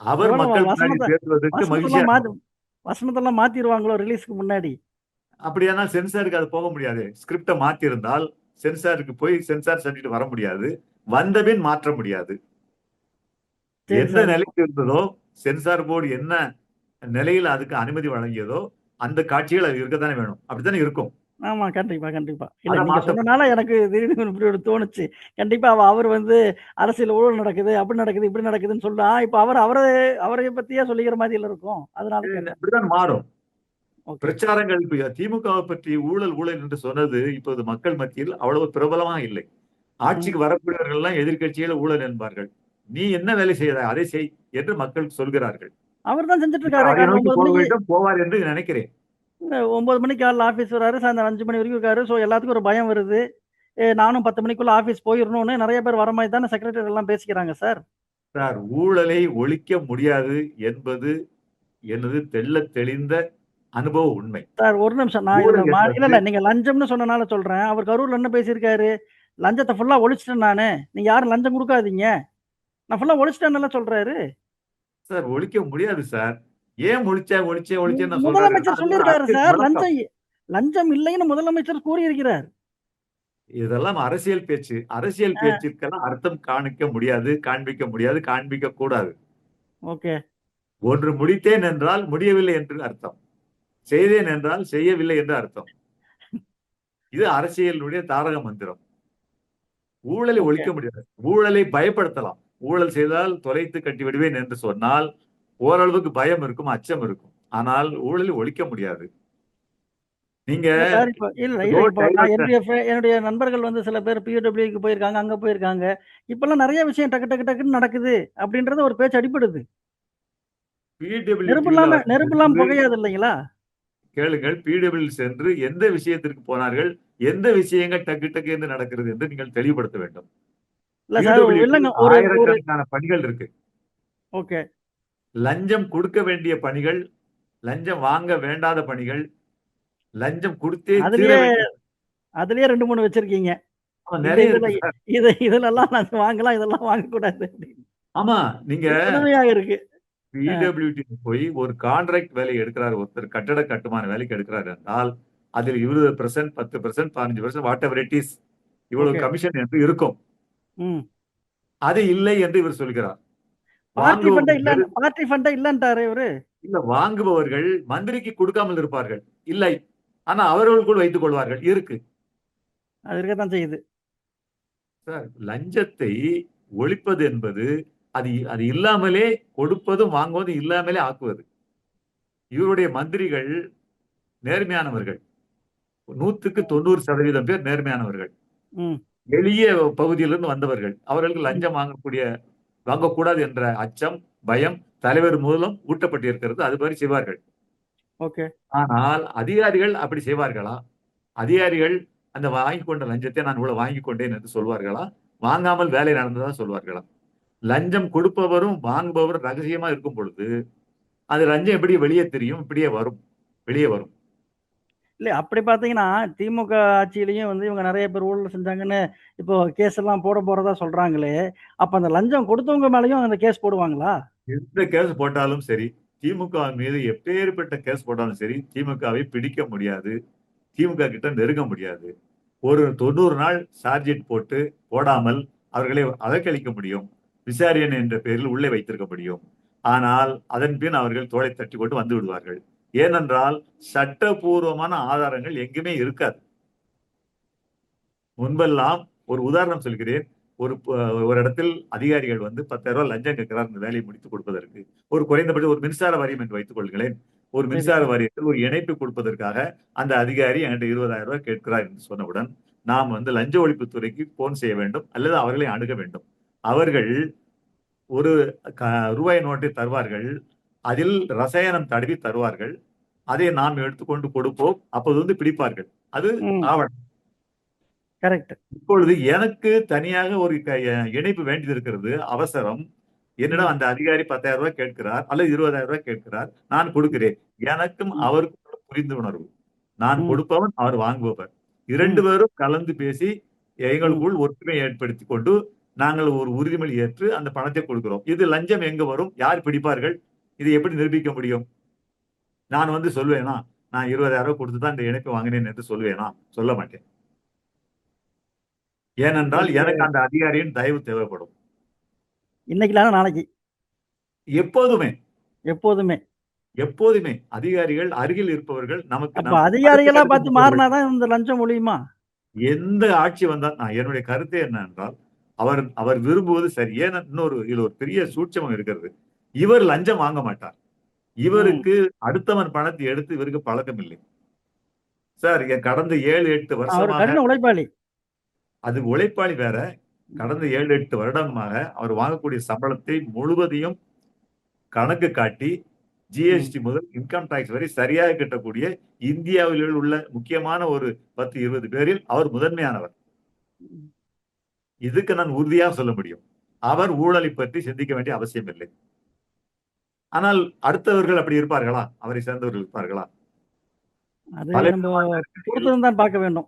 அவர் ஒருவேள மக்கள் முன்னாடி வசனத்த பேசுவதற்கு மகிழ்ச்சியா வசனத்தெல்லாம் இருக்கும். வசனத்தெல்லாம் மாத்திருவாங்களோ ரிலீஸ்க்கு முன்னாடி? அப்படியானால் சென்சாருக்கு அது போக முடியாது. ஸ்கிரிப்ட மாத்தி இருந்தால் சென்சாருக்கு போய் சென்சார் சர்டிபிகேட் வர முடியாது. வந்தபின் மாற்ற முடியாது. சரி எந்த சார். நிலைக்கு இருந்ததோ சென்சார் போர்டு என்ன நிலையில் அதுக்கு அனுமதி வழங்கியதோ அந்த காட்சிகள் அது இருக்கத்தானே வேணும். அப்படித்தானே இருக்கும். ஆமா. கண்டிப்பா, கண்டிப்பா. இல்ல அதை நீங்க மாத்த சொன்னனால எனக்கு திடீர்னு இப்படி ஒரு தோணுச்சு. கண்டிப்பா அவர் வந்து அரசியல் ஊழல் நடக்குது, அப்படி நடக்குது, இப்படி நடக்குதுன்னு சொன்னா, இப்ப அவரைய பத்தியே சொல்லிக்கிற மாரில்ல இருக்கும். அதனால கேட்டேன். இப்படித்தான் மாறும். ஓகே. பிரச்சாரங்கள் திமுகவை பற்றி ஊழல் ஊழல் என்று சொன்னது இப்போது மக்கள் மத்தியில் அவ்வளவு பிரபலமா இல்லை. ம். ஆட்சிக்கு வரக்கூடியவர்கள் எல்லாம் எதிர்க்கட்சியில ஊழல் என்பார்கள். நீ என்ன வேலை செய்தாய் அதை செய் என்று மக்கள் சொல்கிறார்கள். அவர் தான் செஞ்சுட்டு இவர் இருக்காரே. அதை காலைல நோக்கி 9 போக மணிக்கு வேண்டும் போவார் என்று நினைக்கிறேன். 9 மணிக்கு காலைல ஆஃபீஸ் வராரு. சாயந்தரம் 5 மணி வரைக்கும் இருக்காரு. ஸோ எல்லாத்துக்கும் ஒரு பயம் வருது. நானும் 10 மணிக்குள்ள ஆஃபீஸ் போயிரணும்னு நெறைய பேர் வர மாரி தானே செக்ரட்டரி எல்லாம் பேசிக்கிறாங்க சார். சார் ஊழலை ஒழிக்க முடியாது என்பது எனது தெள்ளத் தெளிந்த அனுபவ உண்மை. சார் ஒரு நிமிஷம். நான் இதுல ஊழல் இல்ல, என்பது இல்ல. நீங்க லஞ்சம்னு சொன்னனால சொல்றேன். அவர் கரூர்ல என்ன பேசியிருக்காரு? லஞ்சத்த ஃபுல்லா ஒழிச்சுட்டேன் நானு. நீங்க யாரும் லஞ்சம் குடுக்காதீங்க. நான் ஃபுல்லா ஒழிச்சுட்டேன்னுல்ல சொல்றாரு. சார் ஒழிக்க முடியாது சார். ஏன் ஒழிச்சேன்னு நான் சொல்றாருன்னா, முதலமைச்சர் அது ஒரு சொல்லியிருக்காரு அரசியல் சார். முழக்கம். லஞ்சம் இல்லைன்னு முதலமைச்சர் கூறியிருக்கிறார். இதெல்லாம் அரசியல் பேச்சு. அரசியல் பேச்சிற்கெல்லாம் அர்த்தம் காண்பிக்க முடியாது, காண்பிக்க கூடாது. ஓகே. ஒன்று முடித்தேன் என்றால் முடியவில்லை என்று அர்த்தம். செய்தேன் என்றால் செய்யவில்லை என்று அர்த்தம். இது அரசியலுடைய தாரக மந்திரம். ஊழலை ஓகே. ஒழிக்க முடியாது. ஊழலை பயப்படுத்தலாம். ஊழல் செய்தால் தொலைத்து கட்டி விடுவேன் என்று சொன்னால் ஓரளவுக்கு பயம் இருக்கும், அச்சம் இருக்கும். ஆனால் ஊழலை ஒழிக்க முடியாது. நீங்க இல்ல சார். இப்ப இல்ல, இல்ல. நோ இப்போ நான் டைவர்ஷன். என்னுடைய நண்பர்கள் வந்து சில பேர் பிடபிள்யூக்கு போயிருக்காங்க, அங்க போயிருக்காங்க. இப்பல்லாம் நெறைய விஷயம் டக்கு டக்கு டக்குன்னு நடக்குது அப்படின்றது ஒரு பேச்சு அடிபடுது. பிடபிள்யூடியில் அவர்கள் நெருப்பு இல்லாம சென்று புகையாது இல்லைங்களா? கேளுங்கள். பிடபிள்யூ சென்று எந்த விஷயத்திற்கு போனார்கள், எந்த விஷயங்கள் டக்கு டக்கு என்று நடக்கிறது என்று நீங்கள் தெளிவுபடுத்த வேண்டும். இல்ல சார். பிடபிள்யூடியில் இல்லங்க. ஒரு ஒரு ஆயிரக்கணக்கான பணிகள் இருக்கு. ஓகே. லஞ்சம் கொடுக்க வேண்டிய பணிகள், லஞ்சம் வாங்க வேண்டாத பணிகள், லஞ்சம் கொடுத்தே தீர அதிலேயே வேண்டிய அதிலேயே 2, 3 வச்சிருக்கீங்க. இந்த நிறைய இதுல இருக்கு சார். இதுலலாம் நான் வாங்கலாம், இதெல்லாம் வாங்கக்கூடாது அப்படின்னு. ஆமா. நீங்க இது புதுமையாக இருக்கு. அ பிடபிள்யூடி போய் ஒரு கான்ட்ராக்ட் வேலை எடுக்கிறார் ஒருத்தர், கட்டட கட்டுமான வேலைக்கு எடுக்கிறார் என்றால், அதில் 20%, 10%, 15% வாட் எவர் இட் இஸ், இவ்வளவு ஓகே. கமிஷன் என்று இருக்கும். ம். அது இல்லை என்று இவர் சொல்கிறார். வாங்குபவர்கள் பார்ட்டி ஃபண்டே இல்லன்ட்டாரே இவரு. இல்ல, வாங்குபவர்கள் மந்திரிக்கு கொடுக்காமல் இருப்பார்கள். இல்லை. ஆனா அவர்களுக்குள் வைத்துக் கொள்வார்கள். இருக்கு. அது இருக்கத்தான் செய்யுது. சார், லஞ்சத்தை ஒழிப்பது என்பது அது அது இல்லாமலே கொடுப்பதும் வாங்குவதும் இல்லாமலே ஆக்குவது. இவருடைய மந்திரிகள் நேர்மையானவர்கள். 100க்கு 90% பேர் நேர்மையானவர்கள். ம். எளிய பகுதியிலிருந்து வந்தவர்கள். அவர்களுக்கு ம். லஞ்சம் வாங்கக்கூடாது என்ற அச்சம், பயம் தலைவர் மூலம் ஊட்டப்பட்டிருக்கிறது. அது மாதிரி செய்வார்கள். ஓகே. ஆனால் அதிகாரிகள் அப்படி செய்வார்களா? அதிகாரிகள் அந்த வாங்கிக் கொண்ட லஞ்சத்தை நான் இவ்வளவு வாங்கிக் கொண்டேன் என்று சொல்வார்களா? வாங்காமல் வேலை நடந்ததா சொல்வார்களா? லஞ்சம் கொடுப்பவரும் வாங்குபவரும் ரகசியமா இருக்கும் பொழுது அது லஞ்சம் எப்படி வெளியே தெரியும்? இப்படியே வரும். வெளியே வரும். இல்ல அப்படி பார்த்தீங்கன்னா, திமுக ஆட்சியிலயும் வந்து இவங்க நெறைய பேர் ஊழல் செஞ்சாங்கன்னு, இப்போ கேஸ் எல்லாம் போறதா சொல்றாங்களே! அப்ப அந்த லஞ்சம் கொடுத்தவங்க மேலயும் அந்த கேஸ் போடுவாங்களா? எந்த கேஸ் போட்டாலும் சரி, திமுக மீது எப்பேற்பட்ட கேஸ் போட்டாலும் சரி, திமுகவை பிடிக்க முடியாது. திமுக கிட்ட நெருங்க முடியாது. ஒரு 90 நாள் சார்ஜ் போட்டு போடாமல் அவர்களை அலைக்கழிக்க முடியும். விசாரணை என்ற பெயரில் உள்ளே வைத்திருக்க முடியும். ஆனால் அதன் பின் அவர்கள் தோளை தட்டிக் கொண்டு வந்து விடுவார்கள். ஏனென்றால் சட்டபூர்வமான ஆதாரங்கள் எங்குமே இருக்காது. முன்பெல்லாம் ஒரு உதாரணம் சொல்கிறேன். ஒரு இடத்தில் அதிகாரிகள் வந்து 10,000 லஞ்சம் கேட்கிறார் இந்த வேலையை முடித்துக் கொடுப்பதற்கு. ஒரு குறைந்தபட்சம் ஒரு மின்சார வாரியம் என்று வைத்துக் கொள்கிறேன். ஒரு சரி. மின்சார வாரியத்தில் ஒரு இணைப்பு கொடுப்பதற்காக அந்த அதிகாரி என்கிட்ட 20,000 கேட்கிறார் என்று சொன்னவுடன், நாம் வந்து லஞ்ச ஒழிப்புத் துறைக்கு போன் செய்ய வேண்டும் அல்லது அவர்களை அணுக வேண்டும். அவர்கள் ஒரு க ரூபாய் நோட்டை தருவார்கள். அதில் ரசாயனம் தடவி தருவார்கள். அதை நாம் எடுத்துக்கொண்டு கொடுப்போம். அப்போது வந்து பிடிப்பார்கள். அது ம். ஆவணம். கரெக்ட். இப்பொழுது எனக்கு தனியாக ஒரு இணைப்பு வேண்டியது இருக்கிறது. அவசரம். என்னிடம் ம். அந்த அதிகாரி 10,000 கேட்கிறார் அல்லது 20,000 கேட்கிறார். நான் கொடுக்கிறேன். எனக்கும் ம். அவருக்கும் உள்ள புரிந்துணர்வு. நான் ம். கொடுப்பவன், அவர் வாங்குபவர். 2 ம். பேரும் கலந்து பேசி ம். எங்களுக்குள் ஒற்றுமை ஏற்படுத்திக் கொண்டு நாங்கள் ஒரு உறுதிமொழி ஏற்று அந்த பணத்தை கொடுக்கிறோம். இது லஞ்சம் எங்க வரும்? யார் பிடிப்பார்கள்? இதை எப்படி நிரூபிக்க முடியும்? நான் வந்து சொல்வேனா? நான் 20,000 கொடுத்து தான் இந்த இணைப்பை வாங்கினேன் என்று சொல்வேனா? சொல்ல மாட்டேன். ஏனென்றால் உங்களுக்கு எனக்கு அந்த அதிகாரியின் தயவு தேவைப்படும். இன்னைக்கு இல்லன்னா நாளைக்கு. எப்போதுமே, எப்போதுமே. எப்போதுமே அதிகாரிகள் அருகில் இருப்பவர்கள் நமக்கு அப்ப நம் அடுத்த அதிகாரிகளா கட்டத்துக்கு பார்த்து மாறுனா முன்னேறுவார்கள். தான் இந்த லஞ்சம் ஒழியுமா? எந்த ஆட்சி வந்தால் நான் என்னுடைய கருத்து என்னவென்றால், அவர் அவர் விரும்புவது சரி. ஏன்னா இதுல ஒரு பெரிய சூட்சமம் இருக்கிறது. இவர் லஞ்சம் வாங்க மாட்டார். ம். இவருக்கு அடுத்தவன் பணத்தை எடுத்து இவருக்கு பழக்கம் இல்லை. சார், கடந்த 7, 8 அவரு வருஷமாக கடின உழைப்பாளி. அது உழைப்பாளி வேற. கடந்த 7, 8 வருடமாக அவர் வாங்கக்கூடிய சம்பளத்தை முழுவதையும் கணக்கு காட்டி ம். ஜிஎஸ்டி முதல் இன்கம் டாக்ஸ் வரை சரியாக கட்டக்கூடிய இந்தியாவில் உள்ள முக்கியமான ஒரு 10, 20 பேரில் அவர் முதன்மையானவர். ம். இதுக்கு நான் உறுதியாக சொல்ல முடியும். அவர் ஊழலை பற்றி சிந்திக்க வேண்டிய அவசியம் இல்லை. ஆனால் அடுத்தவர்கள் அப்படி இருப்பார்களா? அவரை சேர்ந்தவர்கள் இருப்பார்களா? அது நம்ம பலவிதமான நெருக்கடிகள் பொறுத்திருந்து தான் பார்க்க வேண்டும்.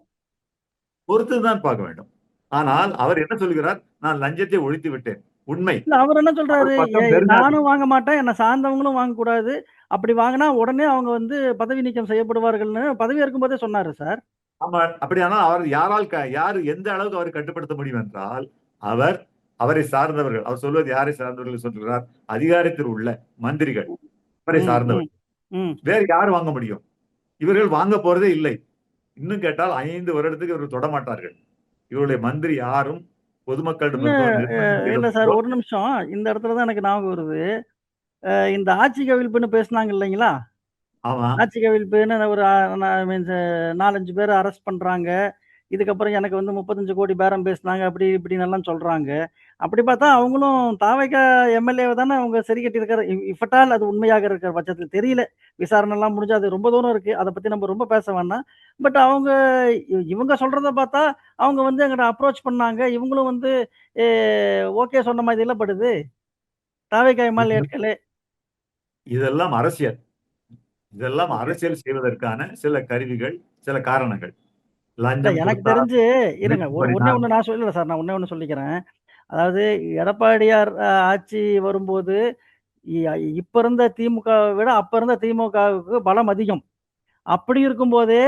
பொறுத்துதான் பார்க்க வேண்டும். ஆனால் அவர் என்ன சொல்கிறார்? நான் லஞ்சத்தை ஒழித்து விட்டேன். உண்மை. இல்ல அவரு என்ன சொல்றாரு, அவர் பக்கம் நெருங்காதீங்க. நானும் வாங்க மாட்டேன். என்ன சார்ந்தவங்களும் வாங்கக்கூடாது. அப்படி வாங்குனா உடனே அவங்க வந்து பதவி நீக்கம் செய்யப்படுவார்கள்ன்னு பதவி இருக்கும்போதே சொன்னாரு சார். ஆமா. அப்படியானால் அவர் யாரால் யார் எந்த அளவுக்கு அவரை கட்டுப்படுத்த முடியும் என்றால், அவர் அவரை சார்ந்தவர்கள். அவர் சொல்வது யாரை சார்ந்தவர்கள் சொல்கிறார்? அதிகாரத்தில் உள்ள மந்திரிகள். அவரை ம், ம், சார்ந்தவர்கள். ம். வேறு யார் வாங்க முடியும்? இவர்கள் வாங்க போறதே இல்லை. இன்னும் கேட்டால் 5 வருடத்துக்கு இவர்கள் தொடமாட்டார்கள். இவருடைய மந்திரி யாரும் இல்ல பொதுமக்களிடமிருந்தோ, இல்ல சார் நிர்வாகிகளிடமிருந்தோ ஒரு நிமிஷம். இந்த இடத்துல தான் எனக்கு ஞாபகம் வருது. இந்த ஆட்சி கவிழ்ப்புன்னு பேசுனாங்க இல்லைங்களா? ஆமா. ஆட்சி கவிழ்ப்புன்னு ஒரு மீன்ஸ் 4, 5 பேர அரெஸ்ட் பண்றாங்க. இதுக்கப்புறம் எனக்கு வந்து 35,00,00,000 பேரம் பேசுனாங்க. அப்படி இப்படின்னு எல்லாம் சொல்றாங்க. அப்படி பார்த்தா அவங்களும் தாவேகா எம்எல்ஏவ தானே அவங்க சரி கட்டியிருக்காரு. இஃப் அட் ஆல் அது உண்மையாக இருக்கிற பட்சத்தில் தெரியல. விசாரணைலாம் முடிஞ்சு அது ரொம்ப தூரம் இருக்கு. அத பத்தி நம்ம ரொம்ப பேச வேணாம். பட் அவங்க இவங்க சொல்றத பார்த்தா, அவங்க வந்து எங்கள அப்ரோச் பண்ணாங்க. இவங்களும் வந்து எ ஓகே சொன்ன மாதிரில படுது. தாவேகா இது எம்எல்ஏக்களே. இதெல்லாம் அரசியல். இதெல்லாம் ஓகே. அரசியல் செய்வதற்கான சில கருவிகள், சில காரணங்கள். இல்ல லஞ்சம் எனக்கு குடுத்தா, தெரிஞ்சு இருங்க. ஒண்ணே துப்பறினா ஒண்ணு நான் சொல்லல சார். நான் ஒண்ணே ஒண்ணு சொல்லிக்கிறேன். அதாவது எடப்பாடியார் ஆட்சி வரும்போது, இ இப்ப இருந்த திமுகவ விட அப்ப இருந்த திமுகவுக்கு பலம் அதிகம். அப்படி இருக்கும்போதே,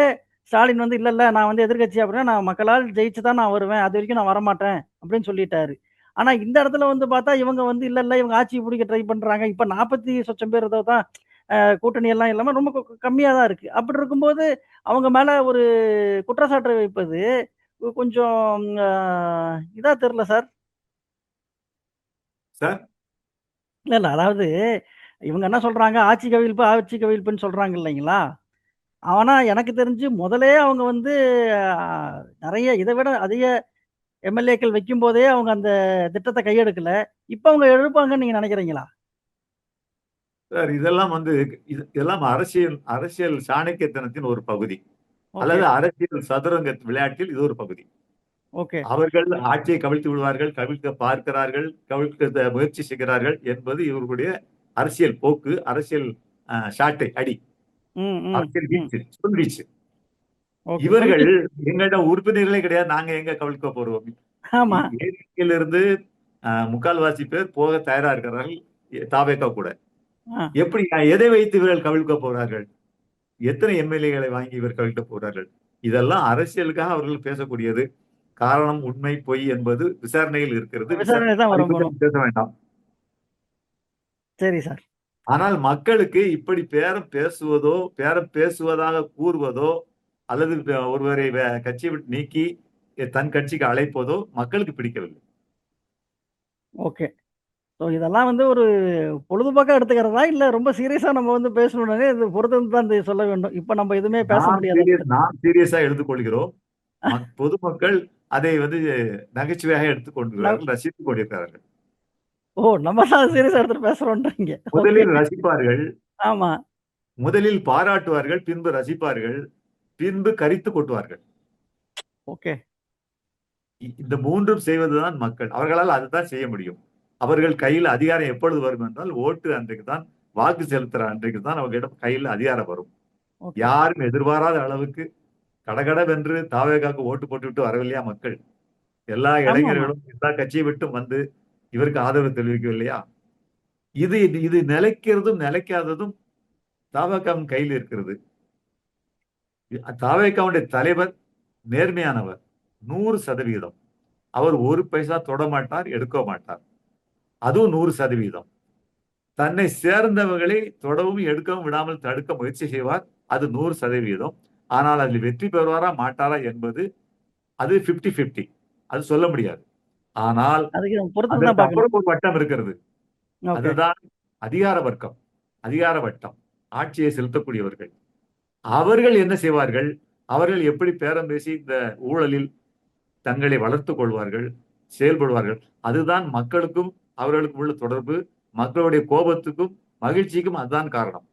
ஸ்டாலின் வந்து இல்ல, இல்ல நான் வந்து எதிர்க்கட்சி அப்படின்னா, நான் மக்களால் ஜெயிச்சு தான் நான் வருவேன். அதுவரைக்கும் நான் வரமாட்டேன் அப்படின்னு சொல்லிட்டாரு. ஆனா இந்த இடத்துல வந்து பார்த்தா, இவங்க வந்து இல்ல, இல்ல இவங்க ஆட்சிய புடிக்க ட்ரை பண்றாங்க. இப்ப 40 சொச்சம் பேர் ஏதோ தான் கூட்டணி எல்லாம் இல்லாம ரொம்ப கம்மியா தான் இருக்கு. அப்படி இருக்கும்போது, அவங்க மேல ஒரு குற்றச்சாட்டு வைப்பது கொஞ்சம் அ இதா தெரியல சார். சார் இல்ல, இல்ல. அதாவது இவங்க என்ன சொல்றாங்க, ஆட்சி கவிழ்ப்பு, ஆட்சி கவிழ்ப்புன்னு சொல்றாங்க இல்லைங்களா? ஆனா எனக்கு தெரிஞ்சு முதலே அவங்க வந்து அ நெறைய இத விட அதிக எம்எல்ஏக்கள் வைக்கும்போதே அவங்க அந்த திட்டத்த கையெடுக்கல. இப்ப அவங்க எடுப்பாங்கன்னு நீங்க நெனைக்கிறீங்களா? சார் இதெல்லாம் வந்து இதெல்லாம் அரசியல் அரசியல் சாணக்கியத்தனத்தின் ஒரு பகுதி. ஓகே, அல்லது அரசியல் சதுரங்க விளையாட்டில் இது ஒரு பகுதி. ஓகே. அவர்கள் ஆட்சியை கவிழ்த்து விடுவார்கள், கவிழ்க்க பார்க்கிறார்கள், கவிழ்க்க முயற்சி செய்கிறார்கள் என்பது இவர்களுடைய அரசியல் போக்கு, அரசியல் சாட்டை, அடி, ம், ம், அரசியல் ம். வீச்சு, சொல்வீச்சு. ஓகே. இவர்கள் சொல்வீச்சு. எங்களிடம் உறுப்பினர்களே கிடையாது. நாங்க எங்க கவிழ்க்க போறோம்? ஆமா. ஏடிஎம்கேலிருந்து முக்கால்வாசி பேர் போக தயாரா இருக்கிறார்கள். தாவேகா கூட. ஆ. எப்படி எதை வைத்து இவர்கள் கவிழ்க்க போறார்கள்? எத்தனை எம்எல்ஏகளை வாங்கி இவர் கவிழ்க்க போறார்கள்? இதெல்லாம் அரசியலுக்காக அவர்கள் பேசக்கூடியது. காரணம், உண்மை, பொய் என்பது விசாரணையில் இருக்கிறது. விசாரணை தான் அதை வரும் பற்றி வரும். நம்ம பேச வேண்டாம். சரி சார். ஆனால் மக்களுக்கு இப்படி பேரம் பேசுவதோ, பேரம் பேசுவதாக கூறுவதோ, அல்லது ஒருவரை கட்சியை விட்டு நீக்கி தன் கட்சிக்கு அழைப்பதோ மக்களுக்கு பிடிக்கவில்லை. ஓகே. ஸோ இதெல்லாம் வந்து ஒரு பொழுதுபோக்கா எடுத்துக்கிறதா? இல்ல ரொம்ப சீரியஸா நம்ம வந்து பேசணும்னாலே இது பொறுத்திருந்து தான் சொல்ல வேண்டும். இப்ப நம்ம எதுவுமே பேச முடியாது அத பத்தி. நாம் சீரியஸா எடுத்துக்கொள்கிறோம். பொதுமக்கள் அதை வந்து நகைச்சுவையாக ந எடுத்துக்கொண்டிருக்கிறார்கள், ரசித்துக் கொண்டிருக்கிறார்கள். ஓ! நம்ம தான் சீரியஸா எடுத்துட்டு பேசுறோம்ன்றீங்க. ஓகே. முதலில் ரசிப்பார்கள், ஆமா. முதலில் பாராட்டுவார்கள், பின்பு ரசிப்பார்கள், பின்பு கரித்து கொட்டுவார்கள். ஓகே. இந்த மூன்றும் செய்வதுதான் மக்கள். அவர்களால் அதுதான் செய்ய முடியும். அவர்கள் கையில் அதிகாரம் எப்பொழுது வரும் என்றால், ஓட்டு அன்றைக்கு தான், வாக்கு செலுத்துற அன்றைக்கு தான் அவர்களிடம் கையில் அதிகாரம் வரும். ஓகே. யாரும் எதிர்பாராத அளவுக்கு கடகடவென்று தாவேகாக்கு ஓட்டு போட்டுவிட்டு வரவில்லையா மக்கள்? எல்லா ஆமாமா. இளைஞர்களும் எல்லா கட்சியை விட்டும் வந்து இவருக்கு ஆதரவு தெரிவிக்கவில்லையா? இது இது நிலைக்கிறதும் நிலைக்காததும் தாவேகாவின் கையில் இருக்கிறது. தாவேகாவுடைய தலைவர் நேர்மையானவர். 100%. அவர் ஒரு பைசா தொடமாட்டார், எடுக்க மாட்டார். அதுவும் 100%. தன்னை சேர்ந்தவர்களை தொடவும் எடுக்கவும் விடாமல் தடுக்க முயற்சி செய்வார். அது 100%. ஆனால் அதில் வெற்றி பெறுவாரா மாட்டாரா என்பது அது 50-50. அது சொல்ல முடியாது. ஆனால் அதுக்கு நம்ம பொறுத்திருந்து தான் அதற்கு பார்க்கணும். அப்புறம் ஒரு வட்டம் இருக்கிறது. ஓகே. அதுதான் அதிகார வர்க்கம், அதிகார வட்டம், ஆட்சியை செலுத்தக்கூடியவர்கள். அவர்கள் என்ன செய்வார்கள்? அவர்கள் எப்படி பேரம் பேசி இந்த ஊழலில் தங்களை வளர்த்துக் கொள்வார்கள், செயல்படுவார்கள். அதுதான் மக்களுக்கும் அவர்களுக்கும் உள்ள தொடர்பு. மக்களுடைய கோபத்துக்கும் மகிழ்ச்சிக்கும் அதுதான் காரணம்.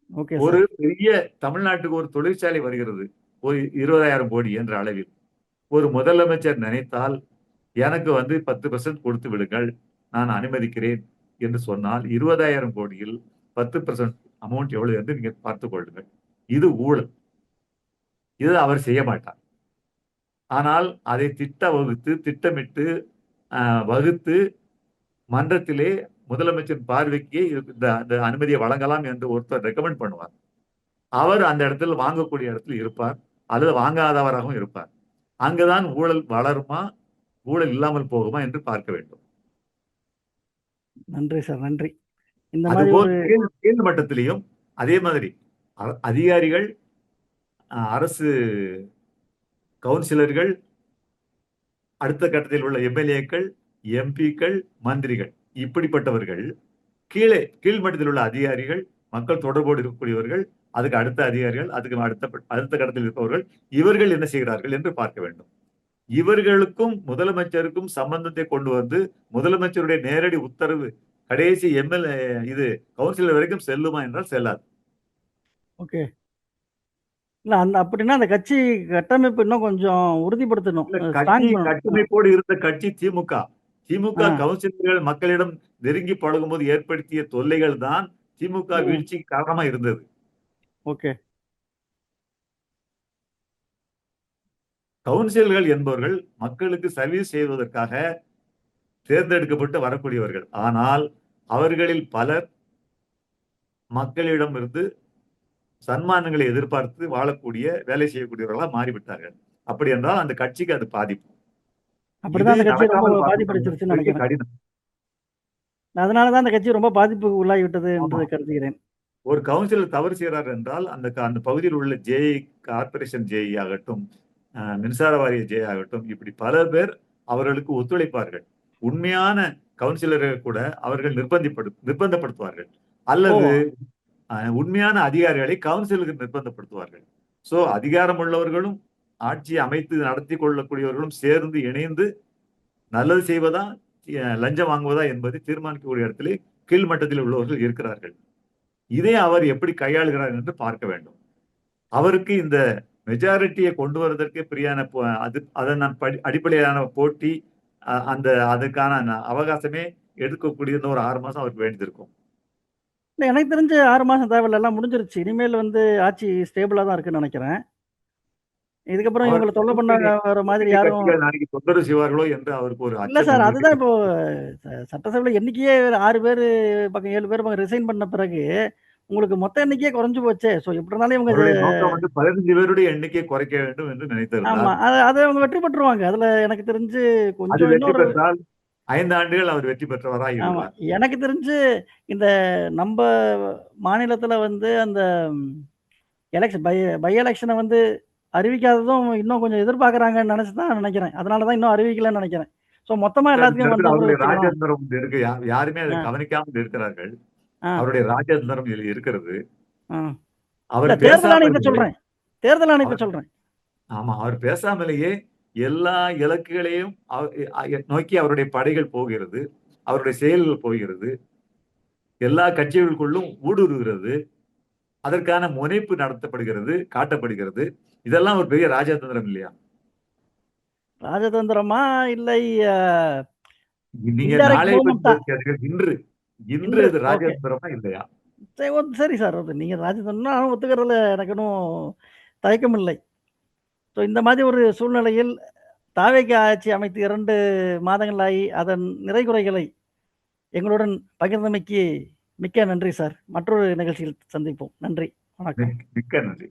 ஓகே ஒரு சார். பெரிய தமிழ்நாட்டுக்கு ஒரு தொழிற்சாலை வருகிறது. ஒரு 20,000 கோடி என்ற அளவில். ஒரு முதலமைச்சர் நினைத்தால் எனக்கு வந்து 10% கொடுத்து விடுங்கள். நான் அனுமதிக்கிறேன் என்று சொன்னால் 20,000 கோடியில் 10% அமௌண்ட் எவ்வளவு என்று நீங்க பார்த்துக் கொள்ளுங்கள். இது ஊழல். இது அவர் செய்ய மாட்டார். ஆனால் அதை திட்டமிட்டு வகுத்து மன்றத்திலே முதலமைச்சர் பார்வைக்கு இந்த அனுமதியை வழங்கலாம் என்று ஒருத்தர் ரெக்கமெண்ட் பண்ணுவார். அவர் அந்த இடத்தில் வாங்கக்கூடிய இடத்தில் இருப்பார் அல்லது வாங்காதவராகவும் இருப்பார். அங்குதான் ஊழல் வளருமா, ஊழல் இல்லாமல் போகுமா என்று பார்க்க வேண்டும். நன்றி சார், நன்றி. இந்த மாதிரி அதுபோல் ஒரு கீழ் மட்டத்திலையும் அதே மாதிரி அதிகாரிகள், அரசு கவுன்சிலர்கள், அடுத்த கட்டத்தில் உள்ள எம்எல்ஏக்கள், எம்பிக்கள், மந்திரிகள், இப்படிப்பட்டவர்கள் கீழ்மட்டத்தில் உள்ள அதிகாரிகள், மக்கள் தொடர்போடு இருக்கக்கூடியவர்கள், அதுக்கு அடுத்த அதிகாரிகள், அதுக்கு அடுத்த கட்டத்தில் இருப்பவர்கள், இவர்கள் என்ன செய்கிறார்கள் என்று பார்க்க வேண்டும். இவர்களுக்கும் முதலமைச்சருக்கும் சம்பந்தத்தை கொண்டு வந்து முதலமைச்சருடைய நேரடி உத்தரவு கடைசி இது கவுன்சிலர் வரைக்கும் செல்லுமா என்றால் செல்லாது. ஓகே. இல்ல அப்படின்னா அந்த கட்சி கட்டமைப்பு இன்னும் கொஞ்சம் உறுதிப்படுத்தணும். கட்டமைப்போடு இருந்த கட்சி திமுக. திமுக கவுன்சிலர்கள் மக்களிடம் நெருங்கி பழகும்போது ஏற்படுத்திய தொல்லைகள் தான் திமுக வீழ்ச்சிக்கு காரணமா இருந்தது. ஓகே. கவுன்சிலர்கள் என்பவர்கள் மக்களுக்கு சர்வீஸ் செய்வதற்காக தேர்ந்தெடுக்கப்பட்டு வரக்கூடியவர்கள். ஆனால் அவர்களில் பலர் மக்களிடம் இருந்து சன்மானங்களை எதிர்பார்த்து வாழக்கூடிய வேலை செய்யக்கூடியவர்களா மாறிவிட்டார்கள். அப்படி என்றால் அந்த கட்சிக்கு அது பாதிப்பு. அப்படிதான் அந்த கட்சி ரொம்ப பாதிப்படைச்சிருச்சுன்னு நினைக்கிறேன். அதனாலதான் அந்த கட்சி ரொம்ப பாதிப்புக்கு உள்ளாகிவிட்டது என்று கருதுகிறேன். ஒரு கவுன்சிலர் தவறு செய்கிறார் என்றால் அந்த பகுதியில் உள்ள கார்பரேஷன் ஜேஇ ஆகட்டும், மின்சார வாரிய ஜே ஆகட்டும், இப்படி பல பேர் அவர்களுக்கு ஒத்துழைப்பார்கள். உண்மையான கவுன்சிலர்கள் கூட அவர்கள் நிர்பந்தப்படுத்துவார்கள் அல்லது உண்மையான அதிகாரிகளை கவுன்சிலுக்கு நிர்பந்தப்படுத்துவார்கள். சோ அதிகாரம் உள்ளவர்களும் ஆட்சியை அமைத்து நடத்தி கொள்ளக்கூடியவர்களும் சேர்ந்து இணைந்து நல்லது செய்வதா லஞ்சம் வாங்குவதா என்பதை தீர்மானிக்கக்கூடிய இடத்திலே கீழ்மட்டத்தில் உள்ளவர்கள் இருக்கிறார்கள். இதை அவர் எப்படி கையாளுகிறார் என்று பார்க்க வேண்டும். அவருக்கு இந்த மெஜாரிட்டியை கொண்டு வருவதற்கு பிரியான அதன் அடிப்படையிலான போட்டி அதுக்கான அவகாசமே எடுக்கக்கூடிய 6 மாசம் அவருக்கு வேண்டியிருக்கும். எனக்கு தெரிஞ்ச 6 மாசம் தேவையில்ல, எல்லாம் முடிஞ்சிருச்சு. இனிமேல் ஸ்டேபிளா தான் இருக்குன்னு நினைக்கிறேன். இதுக்கப்புறம் இவங்களை தொல்லை பண்ண வர மாதிரி யாரும் நாளைக்கு தொந்தரவு செய்வார்களோ என்று அவருக்கு ஒரு இல்ல சார். அதுதான் இப்போ சட்டசபையில எண்ணிக்கையே 6 பேர் பக்கம் 7 பேர் பக்கம் ரிசைன் பண்ண பிறகு உங்களுக்கு மொத்த எண்ணிக்கையே குறைஞ்சு போச்சே. சோ எப்படி இருந்தாலும் இவங்க 15 பேருடைய எண்ணிக்கையை குறைக்க வேண்டும் என்று நினைத்தார். ஆமா, அதை அவங்க வெற்றி பெற்றுருவாங்க. அதுல எனக்கு தெரிஞ்சு கொஞ்சம் இன்னொரு 5 ஆண்டுகள் அவர் வெற்றி பெற்றவராய் ஆமா. எனக்கு தெரிஞ்சு இந்த நம்ம மாநிலத்துல அந்த எலெக்ஷன் பை எலெக்ஷனை அறிவிக்காததும் இன்னும் கொஞ்சம் எதிர்பார்க்கறாங்கன்னு நினைச்சுதான் நினைக்கிறேன். அதனாலதான் இன்னும் அறிவிக்கலன்னு நினைக்கிறேன். சோ மொத்தமா எல்லாத்துக்கும் ராஜேந்திரம் இருக்கு. யாருமே அதை கவனிக்காமல் இருக்கிறார்கள். அவருடைய ராஜேந்திரம் இருக்கிறது. அவர் தேர்தல் ஆணையத்தை சொல்றேன். ஆமா, அவர் பேசாமலேயே எல்லா இலக்குகளையும் நோக்கி அவருடைய படைகள் போகிறது, அவருடைய செயல்கள் போகிறது, எல்லா கட்சிகளுக்குள்ளும் ஊடுருவுகிறது, அதற்கான முனைப்பு நடத்தப்படுகிறது, காட்டப்படுகிறது. இதெல்லாம் ஒரு பெரிய ராஜதந்திரம் இல்லையா? ராஜதந்திரமா இல்லை நீங்க நாளை இன்று இது ராஜதந்திரமா இல்லையா? சரி சார், நீங்க ராஜதந்திரம் ஒத்துக்கிறதுல எனக்கு ஒன்றும் தயக்கம் இல்லை. ஸோ இந்த மாதிரி ஒரு சூழ்நிலையில் தாவேகா ஆட்சி அமைத்து 2 மாதங்களாகி அதன் நிறைகுறைகளை எங்களுடன் பகிர்ந்தமைக்கு மிக்க நன்றி சார். மற்றொரு நிகழ்ச்சியில் சந்திப்போம். நன்றி, வணக்கம். மிக்க நன்றி.